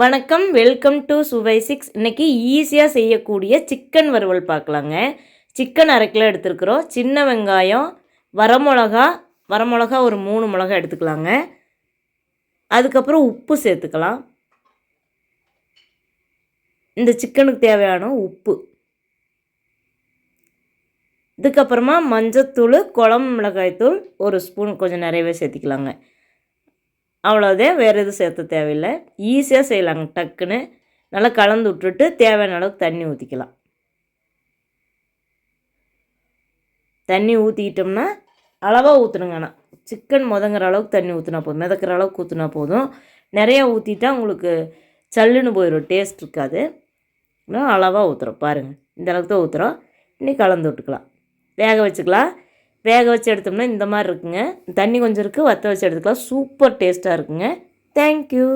வணக்கம், welcome to சுவை 6. இன்றைக்கி ஈஸியாக செய்யக்கூடிய சிக்கன் வறுவல் பார்க்கலாங்க. சிக்கன் 1/2 கிலோ எடுத்துருக்குறோம். சின்ன வெங்காயம், வரமிளகா ஒரு 3 மிளகா எடுத்துக்கலாங்க. அதுக்கப்புறம் உப்பு சேர்த்துக்கலாம். இந்த சிக்கனுக்கு தேவையான உப்பு. இதுக்கப்புறமா மஞ்சத்தூள், குழம்பு மிளகாய்த்தூள் ஒரு ஸ்பூன் கொஞ்சம் நிறையவே சேர்த்திக்கலாங்க. அவ்வளோதான், வேறு எதுவும் சேர்த்த தேவையில்லை. ஈஸியாக செய்யலாங்க. டக்குன்னு நல்லா கலந்து விட்டுட்டு தேவையான அளவுக்கு தண்ணி ஊற்றிக்கலாம். தண்ணி ஊற்றிக்கிட்டோம்னா அளவாக ஊற்றணுங்க. ஆனால் சிக்கன் முதங்குற அளவுக்கு தண்ணி ஊற்றினா போதும், மிதக்கிற அளவுக்கு ஊற்றினா போதும். நிறையா ஊற்றிட்டா உங்களுக்கு சல்லுன்னு போயிடும், டேஸ்ட் இருக்காது. இன்னும் அளவாக ஊற்றுறோம் பாருங்கள், இந்த அளவுக்கு தான் ஊற்றுறோம். இன்னும் கலந்து விட்டுக்கலாம், வேக வச்சுக்கலாம். வேக வச்சு எடுத்தோம்னா இந்த மாதிரி இருக்குங்க. தண்ணி கொஞ்சம் இருக்குது, வற்ற வச்சு எடுத்துக்கலாம். சூப்பர் டேஸ்ட்டாக இருக்குங்க. தேங்க்யூ.